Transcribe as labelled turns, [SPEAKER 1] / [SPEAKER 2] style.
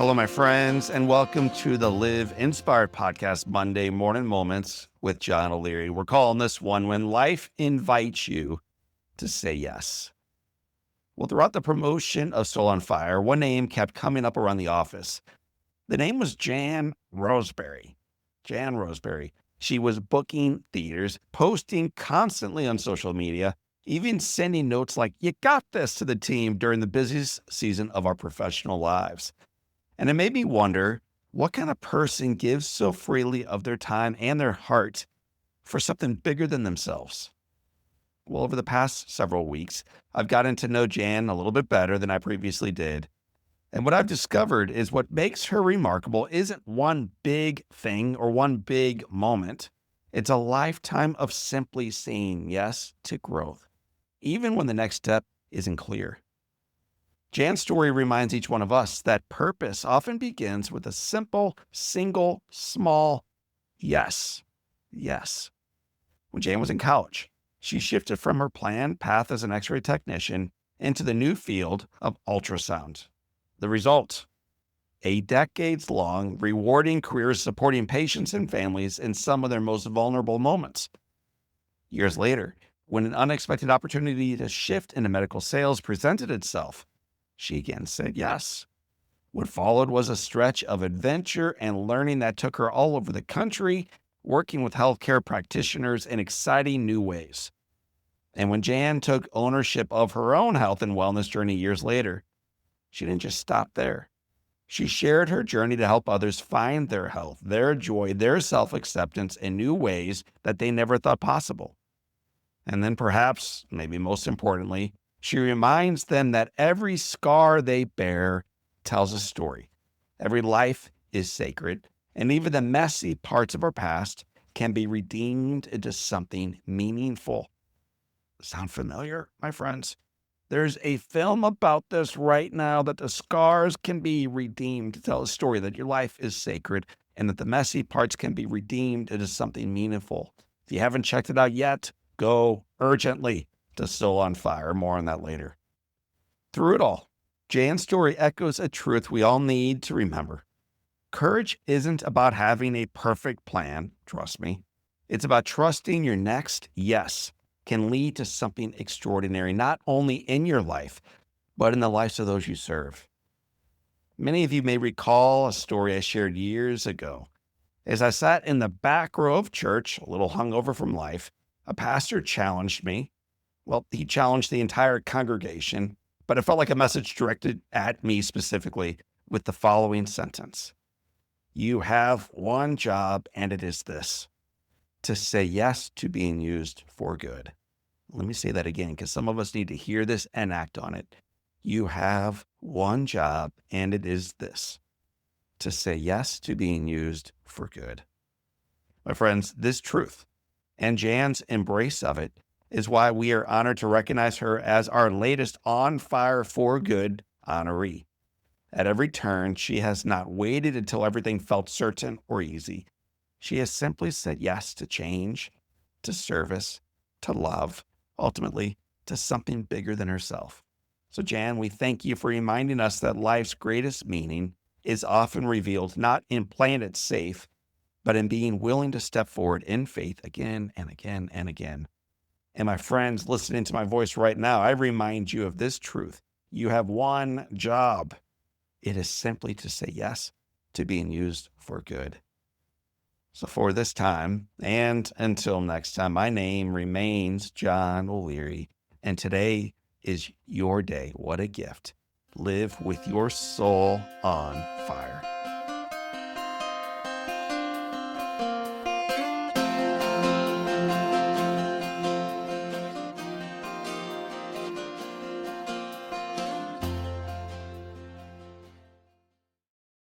[SPEAKER 1] Hello, my friends, and welcome to the Live Inspired Podcast Monday Morning Moments with John O'Leary. We're calling this one When Life Invites You to Say Yes. Well, throughout the promotion of Soul on Fire, one name kept coming up around the office. The name was Jan Roseberry. Jan Roseberry. She was booking theaters, posting constantly on social media, even sending notes like, "You got this," to the team during the busiest season of our professional lives. And it made me wonder, what kind of person gives so freely of their time and their heart for something bigger than themselves? Well, over the past several weeks, I've gotten to know Jan a little bit better than I previously did. And what I've discovered is what makes her remarkable isn't one big thing or one big moment. It's a lifetime of simply saying yes to growth, even when the next step isn't clear. Jan's story reminds each one of us that purpose often begins with a simple, single, small yes. Yes. When Jan was in college, she shifted from her planned path as an X-ray technician into the new field of ultrasound. The result, a decades-long, rewarding career supporting patients and families in some of their most vulnerable moments. Years later, when an unexpected opportunity to shift into medical sales presented itself, she again said yes. What followed was a stretch of adventure and learning that took her all over the country, working with healthcare practitioners in exciting new ways. And when Jan took ownership of her own health and wellness journey years later, she didn't just stop there. She shared her journey to help others find their health, their joy, their self-acceptance in new ways that they never thought possible. And then perhaps, maybe most importantly, she reminds them that every scar they bear tells a story. Every life is sacred, and even the messy parts of our past can be redeemed into something meaningful. Sound familiar, my friends? There's a film about this right now, that the scars can be redeemed to tell a story, that your life is sacred, and that the messy parts can be redeemed into something meaningful. If you haven't checked it out yet, go urgently to Soul on Fire. More on that later. Through it all, Jan's story echoes a truth we all need to remember. Courage isn't about having a perfect plan, trust me. It's about trusting your next yes can lead to something extraordinary, not only in your life, but in the lives of those you serve. Many of you may recall a story I shared years ago. As I sat in the back row of church, a little hungover from life, a pastor challenged me. Well, he challenged the entire congregation, but it felt like a message directed at me specifically with the following sentence: "You have one job, and it is this: to say yes to being used for good." Let me say that again, because some of us need to hear this and act on it. You have one job, and it is this: to say yes to being used for good. My friends, this truth and Jan's embrace of it is why we are honored to recognize her as our latest On Fire for Good honoree. At every turn, she has not waited until everything felt certain or easy. She has simply said yes to change, to service, to love, ultimately to something bigger than herself. So Jan, we thank you for reminding us that life's greatest meaning is often revealed not in playing it safe, but in being willing to step forward in faith again and again and again. And my friends listening to my voice right now, I remind you of this truth. You have one job. It is simply to say yes to being used for good. So for this time, and until next time, my name remains John O'Leary, and today is your day. What a gift. Live with your soul on fire.